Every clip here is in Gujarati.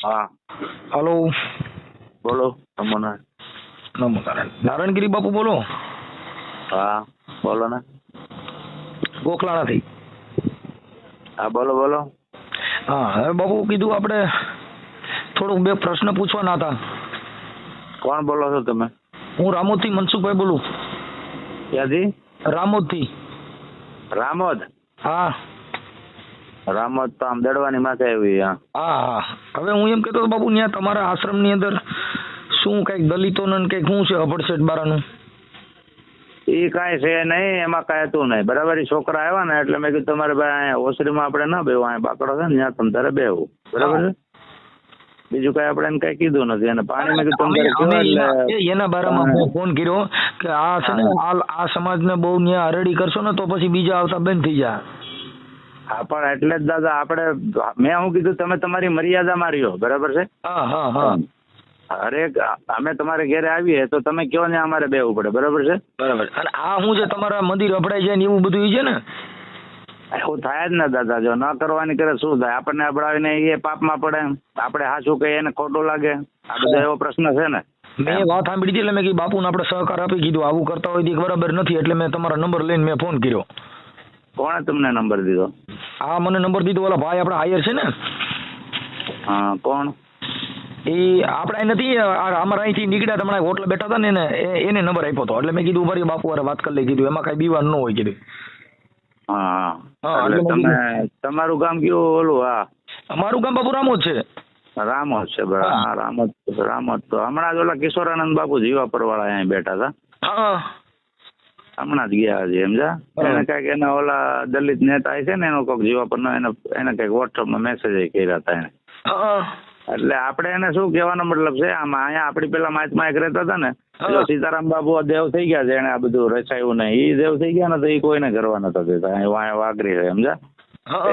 હા હલો, બોલો. તમને નમો નારાયણ. નારાયણગીરી બાપુ બોલો. હા બોલો ને. ગોખલાણાથી. હા બોલો બોલો. હા, હવે બાપુ કીધું આપણે થોડુંક બે પ્રશ્ન પૂછવાના હતા. કોણ બોલો છો તમે? હું રામોદથી મનસુખભાઈ બોલું. ક્યાંથી? રામોદથી. રામોદ? હા રામોદ તો આમ દડવાની માથે આવી. હા હા હા. હવે હું એમ કહેતો હતો બાપુ, ત્યાં તમારા આશ્રમની અંદર શું કંઈક દલિતોનું કંઈક શું છે અભડસેટ બારાનું? એ કાંઈ છે નહીં, એમાં કાંઈ હતું નહીં. બરાબર. એ છોકરા આવ્યા ને એટલે મેં કીધું તમારે ભાઈ ઓસરીમાં આપણે ના બેવું, અહીંયા બાકડો છે ને ત્યાં તમે તારે બેવું. બરાબર છે. બીજું કાંઈ આપણે એને કાંઈ કીધું નથી. અને પાણી મેં કીધું તમે કયો એટલે એના બારામાં હું ફોન કર્યો કે આ છે ને આ સમાજને બહુ ન્યા હરડી કરશો ને તો પછી બીજા આવતા બંધ થઈ જાય. હા પણ એટલે જ દાદા આપણે મેં શું કીધું, તમે તમારી મર્યાદામાં રહ્યો. બરાબર છે. હા હા હા. હરેક અમે તમારે ઘરે આવીએ તો તમે કયો ને અમારે બેવું પડે. બરાબર છે. બરાબર. અને આ શું છે, તમારા મંદિર અભડાઈ જાય ને એવું બધું છે ને? એવું થાય જ ને દાદા. જો ન કરવાની કરે શું થાય? આપણને અબડાવીને એ પાપમાં પડે, આપણે હાચું કહીએ એને ખોટું લાગે. આ બધો એવો પ્રશ્ન છે ને. મેં વાત સાંભળી હતી એટલે મેં કીધું બાપુને આપણે સહકાર આપી કીધું આવું કરતા હોય તો બરાબર નથી, એટલે મેં તમારા નંબર લઈને મેં ફોન કર્યો. કોણે તમને નંબર દીધો? હા, મને નંબર દીધો ઓલા ભાઈ આપણા હાયર છે ને. હા કોણ? એ આપણે નથી અમારા અહીંથી નીકળ્યા તમને હોટલ બેઠા હતા ને એને નંબર આપ્યો હતો. એટલે મેં કીધું ઉભા બાપુ વારે વાત કરી લઈ કીધું, એમાં કઈ બીવાનું ન હોય કીધું. હા હા, એટલે એટલે તમે તમારું ગામ કયું ઓલું? હા અમારું ગામ બાપુ રામોદ છે. રામોદ છે. બરાબર. હા રામોદ તો હમણાં જ ઓલા કિશોરાનંદ બાપુ જીવાપર વાળા અહીંયા બેઠા હતા. હા હમણાં જ ગયા છે. સમજા? એને કઈક એના ઓલા દલિત નેતા છે ને એનો કોઈક જીવાપરનો એને કઈક વોટ્સઅપમાં મેસેજ કર્યા હતા એને. એટલે આપણે એને શું કહેવાનો મતલબ છે, આમાં અહીંયા આપણી પેલા માચમાં એક રહેતા હતા ને, સીતારામ બાબુ દેવ થઈ ગયા છે, એને આ બધું રચાયું નહીં. એ દેવ થઈ ગયા ને તો એ કોઈને કરવા નતા દેતા. અહીંયા વાઘરી છે. સમજા?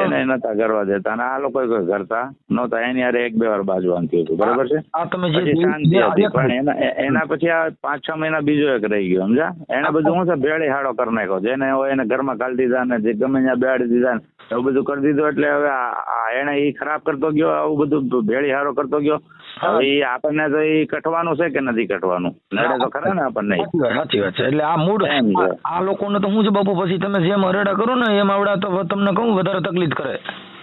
એને નતા કરવા દેતા. અને આ લોકો કોઈ કરતા નહોતા. એની યારે એક બે વાર બાજવાનું થયું હતું. બરાબર છે. પછી શાંતિ હતી. પણ એના પછી આ 5-6 મહિના બીજો એક રહી ગયો. સમજા? એને બધું શું છે બેડી હાડો કરી નાખ્યો. જેને હોય એને ઘરમાં કાઢી દીધા ને જે ગમે ત્યાં બેડી દીધા ને એવું બધું કરી દીધું. એટલે હવે એને એ ખરાબ કરતો ગયો, આવું બધું ભેળી હારો કરતો ગયો. હવે એ આપણને તો એ કઠવાનું છે કે નથી કઠવાનું? નડે તો ખરા ને આપણને. સાચી વાત છે. એટલે આ મૂળ આ લોકોને તો શું છે બાપુ, પછી તમે જેમ અરેડા કરો ને એમ આવડા તો તમને કહું વધારે તકલીફ કરે.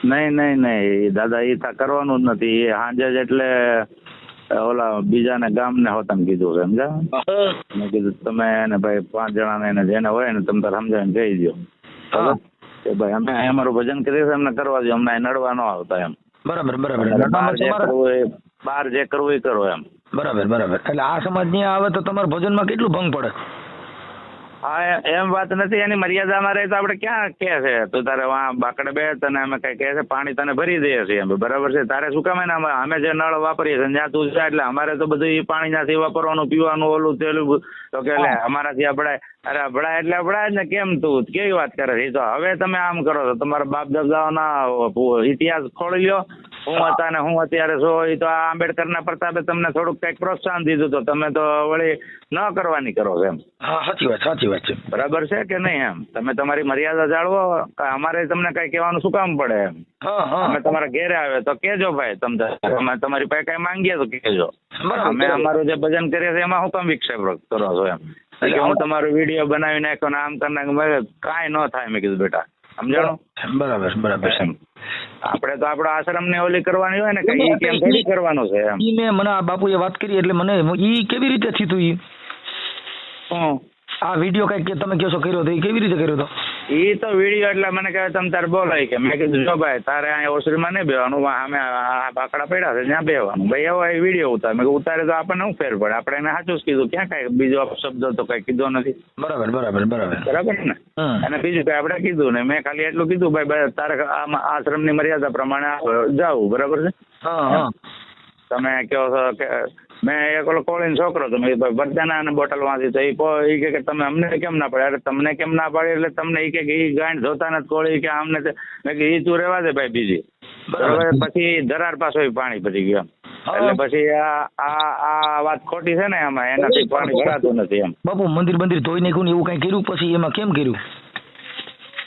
નહીં દાદા, એ કરવાનું જ નથી. એ સાંજે જ એટલે ઓલા બીજાને ગામને હોતા કીધું છે. સમજા? મેં કીધું તમે એને ભાઈ 5 જણાને એને જેને હોય ને તમે તારે સમજાવીને કહી દો કે ભાઈ અમે અમારું ભજન કરીએ છીએ, અમને કરવા દો, અમને નડવા ન આવતા એમ. બરાબર બરાબર. બહાર જે કરવું એ કરો એમ. બરાબર બરાબર. એટલે આ સમાજ ની આવે તો તમારા ભજનમાં કેટલું ભંગ પડે? હા એમ વાત નથી. એની મર્યાદામાં રહે તો આપણે ક્યાં કે છે તું તારે વાં બાકડે બે તને અમે કઈ કહે છે પાણી તને ભરી દઈએ છીએ એમ. બરાબર છે. તારે શું કામ? ને અમે જે નળ વાપરીએ છીએ ત્યાં તું જાય એટલે અમારે તો બધું એ પાણી ત્યાંથી વાપરવાનું, પીવાનું, ઓલું તેલું તો કે અમારાથી અભડાય. અરે અભડાય એટલે અભડાય જ ને. કેમ તું કેવી વાત કરે છે? તો હવે તમે આમ કરો છો, તમારા બાપ દાદાઓના ઇતિહાસ ખોલી લ્યો. હું હતા ને હું અત્યારે છો એ તો આ આંબેડકરના પ્રતાપે તમને થોડુંક કંઈક પ્રોત્સાહન દીધું તો તમે તો વળી ન કરવાની કરો એમ. હા સાચી વાત છે. બરાબર છે કે નહીં? એમ તમે તમારી મર્યાદા જાળવો. અમારે તમને કઈ કહેવાનું શું કામ પડે એમ? અમે તમારા ઘેરે આવે તો કેજો ભાઈ, તમે તમારી પાસે કઈ માંગીએ તો કેજો. અમે અમારું જે ભજન કરીએ છીએ એમાં હું કામ વિક્ષેપ કરો છો એમ? એટલે હું તમારો વિડીયો બનાવી નાખ્યો ને આમ કરી નાખ્યો, કાંઈ ન થાય. મેં કીધું બેટા સમજાણું? બરાબર બરાબર છે. આપણે તો આપણો આશ્રમ ને ઓલી કરવાની હોય ને કે ઈ કેમ થોડી કરવાનું છે એમ. મેં મને આ બાપુએ વાત કરી એટલે મને ઈ કેવી રીતે થયું ઈ આ વિડીયો કઈક તમે કહો છો કર્યો હતો, એ કેવી રીતે કર્યો હતો? એ તો વિડીયો એટલે મને કહે તમે તારે બોલાય કે મેં કીધું જો ભાઈ તારે અહીંયા ઓસરીમાં નહીં બેવાનું, અમે બાકડા પડ્યા છે ત્યાં બેવાનું. ભાઈ એવો એ વિડીયો ઉતારે. મેં ઉતારે તો આપણને શું ફેર પડે? આપણે એને સાચું જ કીધું. ક્યાં કઈ બીજો શબ્દ તો કઈ કીધો નથી. બરાબર બરાબર બરાબર બરાબર ને. અને બીજું કઈ આપણે કીધું ને. મેં ખાલી એટલું કીધું ભાઈ તારે આશ્રમની મર્યાદા પ્રમાણે જાવું. બરાબર છે. તમે કહો છો કે મેં એક ઓલો કોળીનો છોકરો હતો, મેં બધાના અને બોટલ વાંચી તો એ કે તમે અમને કેમ ના પાડે? અરે તમને કેમ ના પાડે એટલે તમને એ કે એ ગાંઠ જોતા નથી કોળી કે આમને મેં કે એ તું રહેવા દે ભાઈ બીજી. બરાબર. પછી ધરાર પાછો પાણી પડી ગયું એટલે પછી આ વાત ખોટી છે ને એમાં, એનાથી પાણી ભરાતું નથી એમ. બાપુ મંદિર ધોઈ નાખ્યું ને એવું કઈ કર્યું પછી એમાં કેમ કર્યું?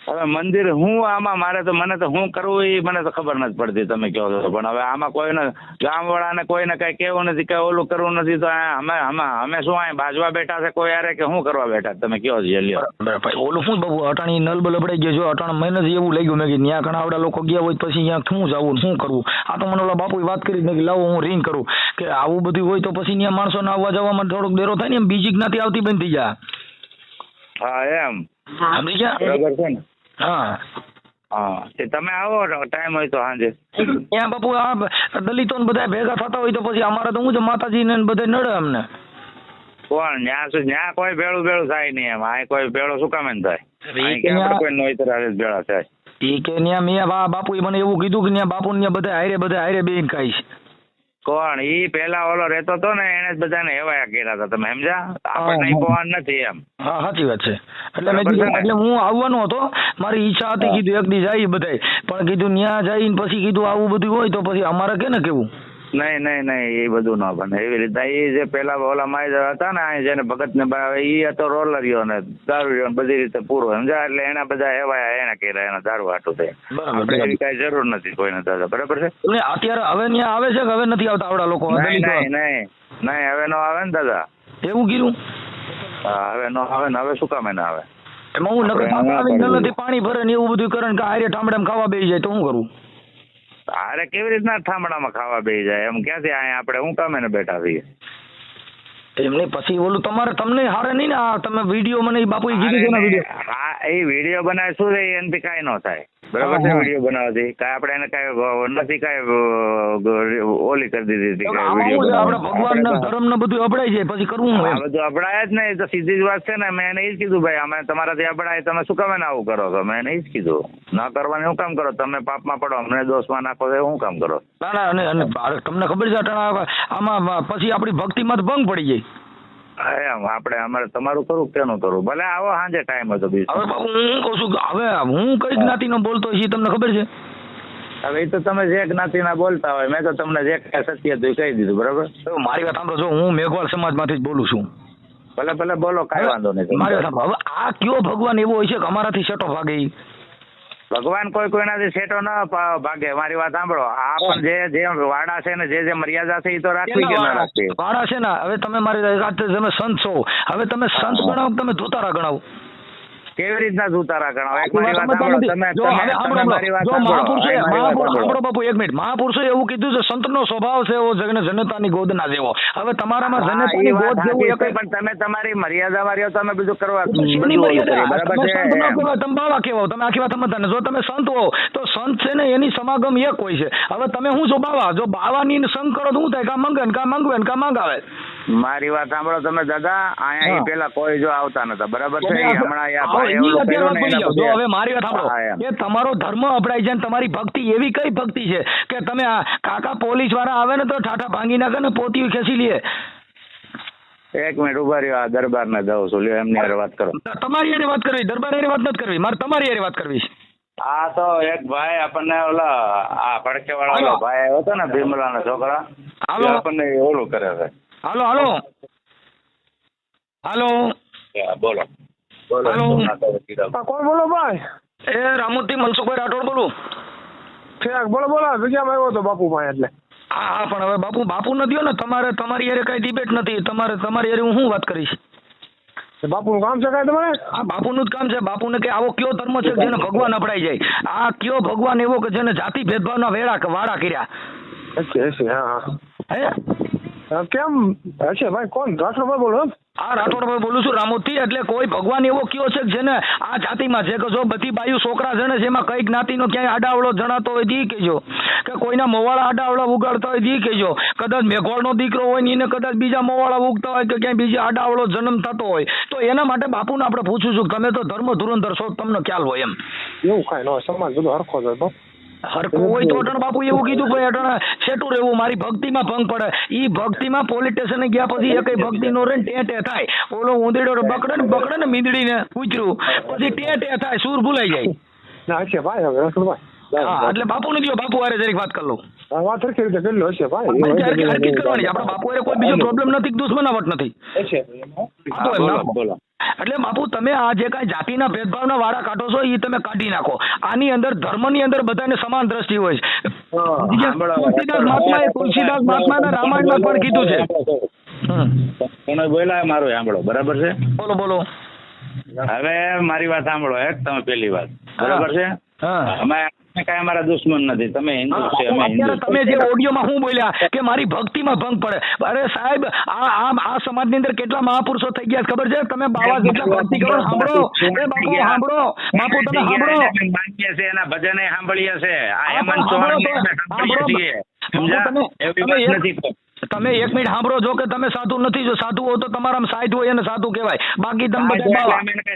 હવે મંદિર હું આમાં મારે તો મને તો શું કરવું એ મને તો ખબર નથી પડતી તમે કહો છો, પણ હવે આમાં કોઈને ગામવાળાને કોઈને કઈ કેવું નથી, કઈ ઓલું કરવું નથી, તો અમે શું અહીં બાજવા બેઠા છે કોઈ યારે કે શું કરવા બેઠા તમે કહો છો લ્યો. ભાઈ ઓલું શું બાબુ અટાણી નલ બલ અપડાઈ ગયો, જો અટાણ મને જ એવું લાગ્યું મેં કે ત્યાં ઘણા આવડા લોકો ગયા હોય પછી ત્યાં શું જવું શું કરવું. આ તો મને ઓલા બાપુ વાત કરી મેં કે લાવો હું રિંગ કરું કે આવું બધું હોય તો પછી ત્યાં માણસોને આવવા જવામાં થોડોક ડેરો થાય ને, એમ બીજી જ્ઞાતિ આવતી બંધ થઈ જાય. હા એમ સમજી ગયા? બરાબર છે ને. હા હા તમે આવો ટાઈમ હોય તો સાંજે. ત્યાં બાપુ આ દલિતો બધા ભેગા થતા હોય તો પછી અમારે તો હું છે માતાજી ને બધા નડે અમને. કોણ ન્યા કોઈ ભેળું થાય નહીં એમ, આ કોઈ ભેળો શું કામ થાય, કોઈ નોઈતર ભેળા થાય. ઈ કે ન્યા મેં બાપુએ મને એવું કીધું કે ન્યા બાપુ ને બધા હારે બેન ખાઈ છે. કોણ ઈ પેલા ઓલો રહેતો હતો ને એને જ બધાને હેવાયા કર્યા હતા, તમે સમજ્યા? આપણને પવાન નથી એમ. હા સાચી વાત છે. એટલે મેં કીધું એટલે હું આવવાનો હતો, મારી ઈચ્છા હતી કીધું એક દી જાય બધાય, પણ કીધું ન્યા જઈને પછી કીધું આવું બધું હોય તો પછી અમારે કે ને કેવું. નહીં એ બધું ના બને એવી રીતે. એ જે પેલા ઓલા માય હતા ને જેને ભગત ને એ હતો રોલરિયો ને દારૂ બધી રીતે પૂરો સમજા, એટલે એના બધા એવા એને કર્યા એના દારૂ હાટું થાય. આપણે એવી કઈ જરૂર નથી કોઈને દાદા, બરાબર છે? અત્યારે હવે ત્યાં આવે છે કે હવે નથી આવતા આવડા લોકો? નહીં હવે નો આવે ને દાદા. એવું કીધું? હા હવે નો આવે ને, હવે શું કામ એને આવે? એમાં હું નકર પાણી ભરે ને એવું બધું કરે ને હારે ઠામડામાં ખાવા બેસી જાય તો શું કરું? અરે કેવી રીતના ઠામડામાં ખાવા બેસી જાય એમ ક્યાંથી? અહીંયા આપણે શું કામ એને બેઠા છીએ? એમ નહીં પછી ઓલું તમારે તમને હારે નહીં ને આ તમે વિડીયો મને બાપુએ કીધું છે ને વિડીયો. હા એ વિડીયો બનાવે શું છે એનાથી કાંઈ ન થાય, બરાબર છે? વિડીયો બનાવવાથી કાંઈ આપણે એને કાંઈ નથી કાંઈ ઓલી કરી દીધી આપણે ભગવાન ના ધર્મ ને બધું અપડાઈ જાય પછી કરવું હું બધું અપડાય જ નહીં તો સીધી જ વાત છે ને. મેં એને એ જ કીધું ભાઈ અમે તમારાથી અપડાય તમે શું કામ આવું કરો છો? મેં એને એ જ કીધું ના કરવાનું શું કામ કરો તમે? પાપમાં પડો અમને દોષમાં નાખો છો શું કામ કરો? ના અને તમને ખબર છે આમાં પછી આપણી ભક્તિમાં ભંગ પડી જાય. એમ આપણે અમારે તમારું કરું કેનું કરું? ભલે આવો સાંજે ટાઈમ હતો બીજો. હવે બાપુ હું કહું છું હવે હું કઈ જ્ઞાતિનો બોલતો છીએ તમને ખબર છે? હવે એ તો તમે જે જ્ઞાતિના બોલતા હોય, મેં તો તમને જે સત્ય હતું કહી દીધું, બરાબર? મારી વાત સાંભળો, જો હું મેઘવાલ સમાજમાંથી જ બોલું છું. ભલે બોલો, કાંઈ વાંધો નહીં. મારી વાત સાંભળો, હવે આ કયો ભગવાન એવો હોય છે કે અમારાથી સેટો ભાગે? ભગવાન કોઈનાથી સેટો ના ભાગે. મારી વાત સાંભળો, આ પણ જે વાડા છે ને જે મર્યાદા છે એ તો રાખવી કે ના રાખવી? વાડા છે ને હવે તમે મારી તમે સંત છો, હવે તમે સંત ગણાવો તમે ધોતારા ગણાવો. કેવી રીતના ઉતારા ગણાવો? એક મારી વાત સાંભળો, તમે મારી વાત સાંભળો બાપુ એક મિનિટ. મહાપુરુષો એવું કીધું છે સંતનો સ્વભાવ છે એવો જનતાની ગોદના જેવો. હવે તમારામાં જનતાની ગોદ જેવું પણ તમે તમારી મર્યાદા માર્યો તમે બધું કરવા તમે બાવા કેવો તમે આખી વાત સમજતા ને. જો તમે સંત હો તો સંત છે ને એની સમાગમ એક હોય છે. હવે તમે શું છો બાવા? જો બાવાની સંગ કરો તો શું થાય? કા મંગે કા મંગવે કા મંગાવે. મારી વાત સાંભળો તમે દાદા, અહીંયા પેલા કોઈ જો આવતા નતા, બરાબર છે? હમણાં હવે મારી વાત સાંભળો કે તમારો ધર્મ અપડાઈ જાય, તમારી ભક્તિ એવી કઈ ભક્તિ છે કે તમે કાકા પોલીસ વાળા આવે ને તો ઠાઠા ભાંગી નાખે ને પોતી ખેંચી લે. એક મિનિટ ઉભા રહ્યો, આ દરબાર ને દઉં છું, લ્યો એમની હારે વાત કરો. તમારી હારે વાત કરવી, દરબાર હારે વાત નથી કરવી, મારે તમારી હારે વાત કરવી. આ તો એક ભાઈ આપણને ઓલા આ પડકે વાળા ભાઈ આવ્યો હતો ને ભીમલા ના છોકરા, આપણને ઓલું કરે છે. હાલો હાલો હાલો બોલો કોણ બોલો ભાઈ? એ રામુથી મનસુખભાઈ રાઠોડ બોલું. બોલો જગ્યામાં આવ્યો હતો બાપુ ભાઈ. એટલે હા પણ હવે બાપુ નથી ને તમારે, તમારી હારે કઈ ડિબેટ નથી. તમારી હારે હું શું વાત કરીશ? બાપુનું કામ છે કાંઈ તમારે? આ બાપુનું જ કામ છે. બાપુને કે આવો કયો ધર્મ છે જેને ભગવાન અપડાઈ જાય? આ કયો ભગવાન એવો કે જેને જાતિ ભેદભાવના વાડા કર્યા? હા કેમ હશે ભાઈ? કોણ? રાઠોડભાઈ બોલો? હા રાઠોડભાઈ બોલું છું રામોદથી. એટલે કોઈ ભગવાન એવો કયો છે જેને આ જાતિમાં છે કે જો બધી બાયુ છોકરા જણે છે એમાં કઈ જ્ઞાતિનો ક્યાંય આડાવડો જણાતો હોય દી કહેજો, કે કોઈના મોવાળા આડાવડા ઉગાડતા હોય દી કહેજો, કદાચ મેઘવાળનો દીકરો હોય ને એને કદાચ બીજા મોવાળા ઉગતા હોય કે ક્યાંય બીજા આડાવડો જન્મ થતો હોય તો એના માટે બાપુને આપણે પૂછું છું તમે તો ધર્મ ધુરંધર છો, તમને ખ્યાલ હોય એમ. એવું કાંઈ ન હોય, સમાજ બધો હરખો જ હોય. હરખું હોય તો અટણ બાપુ એવું કીધું ભાઈ અટણ સેટું રહેવું, મારી ભક્તિમાં ભંગ પડે. ઈ ભક્તિમાં પોલીસ સ્ટેશને ગયા પછી એ કઈ ભક્તિ નો રે ટેટે થાય. ઓલો ઊંધીડો બકડે ને મીંદડીને પૂછરું પછી ટેટે થાય, સુર ભૂલાઈ જાય. ના હશે ભાઈ. હવે રસુલભાઈ હા એટલે બાપુ ને જો બાપુ હારે જરીક વાત કરી લઉં. વાત સરખી રીતે કરી લો. હશે ભાઈ હરકત કરવાની. આપણા બાપુ હારે કોઈ બીજો પ્રોબ્લેમ નથી, દુશ્મનાવટ નથી. બોલો. એટલે બાપુ તમે આ જે કાંઈ જાતિના ભેદભાવના વાળા કાઢો છો એ તમે કાઢી નાખો. આની અંદર ધર્મની અંદર બધાને સમાન દ્રષ્ટિ હોય છે. તુલસીદાસ મહાત્માના રામાયણમાં પણ કીધું છે. તમે બોલ્યા મારું સાંભળો, બરાબર છે? બોલો બોલો. હવે મારી વાત સાંભળો એક, તમે પેલી વાત બરાબર છે. અમે કઈ અમારા દુશ્મન નથી, તમે હિન્દુ છે અમે હિન્દુ. તમે જે ઓડિયોમાં હું બોલ્યા કે મારી ભક્તિમાં ભંગ પડે, અરે સાહેબ આ સમાજની અંદર કેટલા મહાપુરુષો થઈ ગયા ખબર છે? તમે બાવા જેટલા ભક્તિ કરો. સાંભળો એ બાપુ, સાંભળો બાપુ, તમે સાંભળો. માનીએ છે એના ભજને સાંભળીએ છે. આ હેમંત ચૌહાણ નથી. તમે એક મિનિટ સાંભળો. જો કે તમે સાધુ નથી, જો સાધુ હો તો તમારા સાહિદ હોય અને સાધુ કહેવાય. બાકી તમે બધા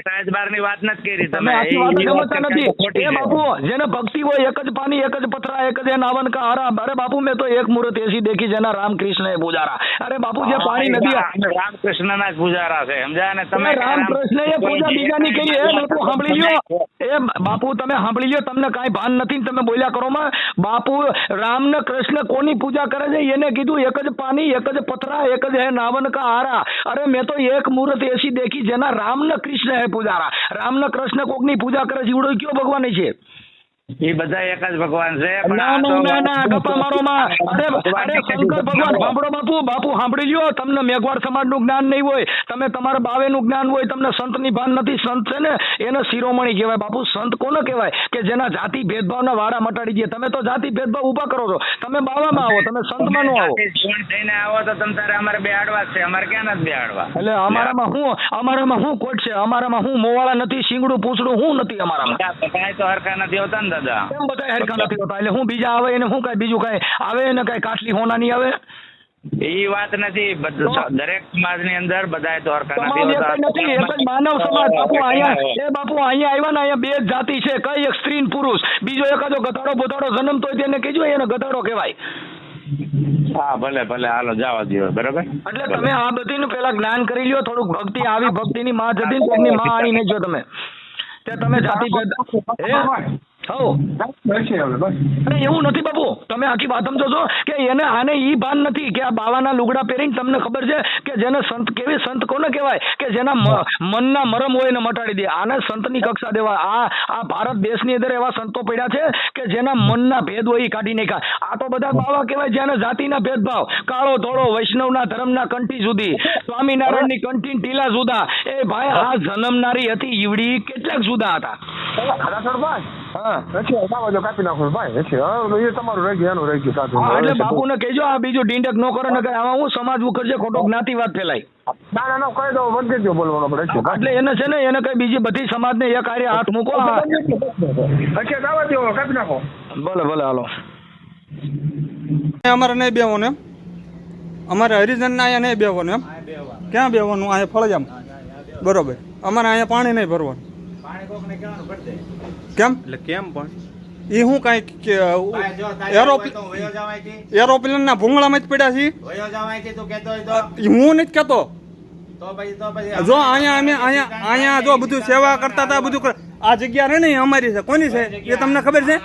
સાહેબ વાત નથી કરી. તમે આખી વાત સમજતા નથી. એ બાપુ જેને ભક્તિ હોય, એક જ પાણી, એક જ પથરા, એક જ નાવન કા હારા. અરે બાપુ મેં તો એક મૂર્ત એસી દેખી જેના રામકૃષ્ણ એ પૂજારા. અરે બાપુ જે પાણી નદી રામકૃષ્ણ ના જ પૂજારા છે, સમજ્યા ને તમે? રામકૃષ્ણ એ પૂજા બીજાની કરી. એ બાપુ સાંભળી લ્યો, એ બાપુ તમે સાંભળી લ્યો. તમને કાંઈ ભાન નથી તમે બોલ્યા કરો માં. બાપુ રામ ને કૃષ્ણ કોની પૂજા કરે છે? એને કીધું એક જ પાણી, એક જ પથરા, એક જ હે નાવન કા હારા. અરે મેં તો એક મૂર્ત એસી દેખી જેના રામ ને કૃષ્ણ હે પૂજારા. રામ ને કૃષ્ણ કોકની પૂજા કરે છે, ઈવડો કયો ભગવાન છે? એ બધા એક જ ભગવાન છે. ના ગપ્પા મારો માં. અરે શંકર ભગવાન. સાંભળો બાપુ, બાપુ સાંભળી લ્યો. તમને મેઘવાડ સમાજ નું જ્ઞાન નહીં હોય, તમે તમારા બાવેનું જ્ઞાન હોય, તમને સંત ની ભાન નથી. સંત છે ને એને શિરોમણી કહેવાય. બાપુ સંત કોને કહેવાય? કે જેના જાતિ ભેદભાવના વાડા મટાડી દે. તમે તો જાતિ ભેદભાવ ઉભા કરો છો. તમે બાવામાં આવો, તમે સંતમાં નો આવો. થઈને આવો તો તમે તારે અમારે બેહાડવા છે. અમારે ક્યાં નથી બેહાડવા? એટલે અમારામાં હું કોટ છે? અમારામાં હું મોવાળા નથી, શીંગડું પૂછડું હું નથી અમારામાં. કાંઈ તો હરખા નથી હોતા ને દાદા. કેમ બધા હરખા નથી હોતા? એટલે હું બીજા આવે એને હું કઈ બીજું કઈ આવે ને કઈ કાટલી હોનાની આવે? એ વાત નથી. દરેક સમાજ ની અંદર બધા તો હરખા નથી હોતા. એક જ માનવ સમાજ. બાપુ અહીંયા આવ્યા ને, અહીંયા બે જ જાતિ છે. કઈ એક સ્ત્રી પુરુષ. બીજો એકાદો ગધાડો બોધાડો જન્મતો હોય તેને કીધું એને ગધાડો કહેવાય. હા ભલે ભલે, હાલો જવા દો, બરાબર. એટલે તમે આ બધીનું પેલા જ્ઞાન કરી લ્યો. થોડુંક ભક્તિ આવી ભક્તિની માં જતી કોકની માં આણી નહીં જો તમે. તમે જાતિ એવું નથી બાપુ. તમે આખી વાત સમજો છો કે એને આને ઈ ભાન નથી કે આ બાવાના લુગડા પહેરીને તમને ખબર છે કે જેને સંત કેવી સંત કોને કહેવાય? કે જેના મનના મરમ હોય એને મટાડી દે. આને સંતની કક્ષા દેવા. આ ભારત દેશની અંદર એવા સંતો પડ્યા છે કે જેના મનના ભેદ હોય એ કાઢી નાખ્યા. આ તો બધા બાવા કહેવાય જેના જાતિના ભેદભાવ, કાળો ધોળો, વૈષ્ણવના ધર્મના કંઠી સુધી, સ્વામિનારાયણની કંઠી ટીલા જુદા. એ ભાઈ આ જન્મનારી હતી ઈવડી કેટલાક જુદા હતા. કાપી નાખો ભાઈ. એ તમારું રહી ગયું, એનું રહી ગયું. એટલે બાપુ ને કહેજો આ બીજું ડીંડક ન કરે ને આમાં હું સમાજ કરજે ખોટો જ્ઞાતિવાદ ફેલાય. ના કહી દો, બંધ કરી દો બોલવાનો પડે. એટલે એને છે ને એને કઈ બીજી બધી સમાજ ને એક હારે હાથ મૂકો. કાપી નાખો. ભલે હાલો. અમારે નહીં બેવાનું એમ, અમારે હરિજન ના અહીંયા નહીં બેવાનું એમ. ક્યાં બેવાનું? અહીંયા ફળજામ. બરોબર. અમારે અહીંયા પાણી નહીં ભરવાનું. કેમ? એટલે કેમ પણ એ હું કઈ એરોપ્લેન ના ભૂંગળામાં જ પડ્યા છીએ. હું નથી કેતો. જો અહીંયા જો બધું સેવા કરતા હતા, બધું આ જગ્યા રે ને અમારી છે. કોની છે એ તમને ખબર છે?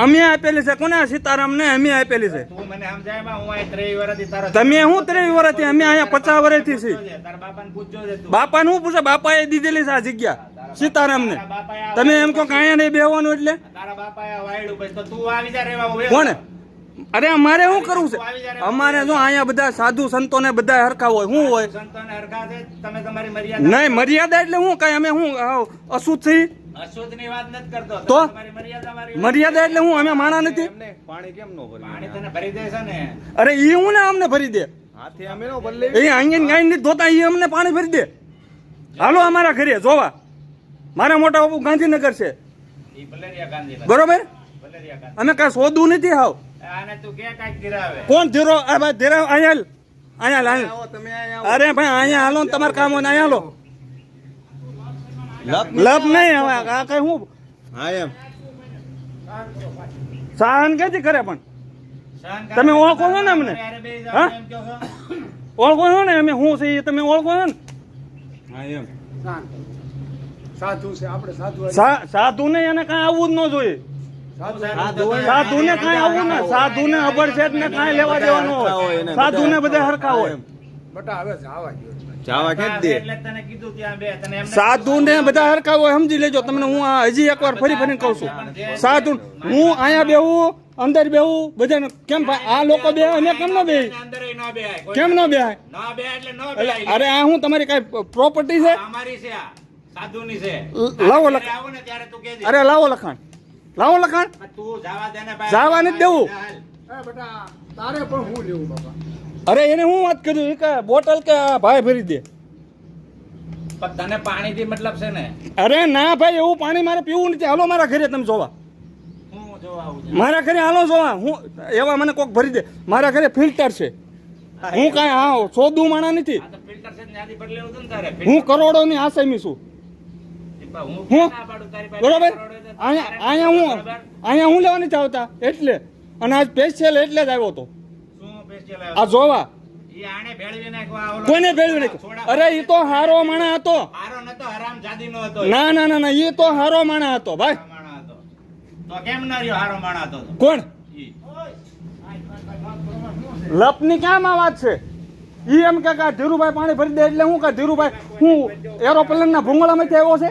અમે આપેલી છે. કોને? સીતારામ ને અમે આપેલી છે. તમે શું 23 વર્ષથી? અમે અહીંયા 50 વર્ષથી છીએ. બાપા ને શું પૂછે? બાપા એ દીધેલી છે આ જગ્યા સીતારામ ને. તમે એમ કહો કે અહીંયા નહીં બેહવાનું એટલે કોને? અરે અમારે શું કરવું છે? અમારે જો અહીંયા બધા સાધુ સંતો ને બધા હરખા હોય. શું હોય? નહીં મર્યાદા એટલે શું કઈ? અમે શું અશુદ્ધ છીએ? તો મર્યાદા એટલે હું અમે માણા નથી? પાણી કેમ નો ભરી દે? અરે ઈ હું ને અમને ભરી દે. એ અહીંયા ગાય નથી ધોતા, એ અમને પાણી ભરી દે. હાલો અમારા ઘરે જોવા. મારા મોટા બાપુ ગાંધીનગર છે, બરોબર? અમે કઈ શોધવું નથી. હાવ કોણ ધીરો? અહીંયા અરે ભાઈ અહીંયા હાલો ને તમારે કામ હોય અહીંયા હાલો. લપ નહીં હવે આ કઈ હું સહન ક્યાંથી કરે? પણ તમે ઓળખો છો ને અમને? હા ઓળખો છો ને અમે શું છે તમે ઓળખો છો ને? સાધુ ને એને કઈ આવવું જ ન જોઈએ. સાધુ ને કઈ આવવું ને, સાધુ ને અબરછેદ ને કઈ લેવા દેવાનું હોય. સાધુ ને બધા હરખા હોય. જાવા ખેંચ દે સાધુ ને બધા હરખા હોય સમજી લેજો તમને હું આ હજી એકવાર ફરી ફરીને કહું છું સાધુ હું અહીંયા બેહું અંદર બેહું બધાને કેમ ભાઈ આ લોકો બે અમે કેમ ન બે કેમ ન બે અરે આ હું તમારી કઈ પ્રોપર્ટી છે લાવો લખાણ અરે લાવો લખાણ જવા નથી દેવું તારે પણ હું લેવું બાબા અરે એને હું વાત કર્યું કે બોટલ કે ભાઈ ભરી દે તને પાણી થી મતલબ છે ને અરે ના ભાઈ એવું પાણી મારે પીવું નથી હાલો મારા ઘરે તમે જોવા મારા ઘરે હાલો જોવા હું એવા મને કોક ભરી દે મારા ઘરે ફિલ્ટર છે હું કાંઈ હા સોદું માણા નથી હું કરોડો ની આસામી છું હું બરોબર અહીંયા હું લેવા નથી આવતા એટલે અને આજ સ્પેશિયલ એટલે જ આવ્યો હતો આ જોવા કોઈને ભેળવી નાખ્યો અરે એ તો હારો માણા હતો ના ના ના ના એ તો હારો માણા હતો ભાઈ કોણ લપની ક્યાં માં વાત છે ઈ એમ કે ધીરુભાઈ પાણી ભરી દે એટલે હું કે ધીરુભાઈ હું એરોપ્લેન ના ભૂંગળામાંથી આવ્યો છે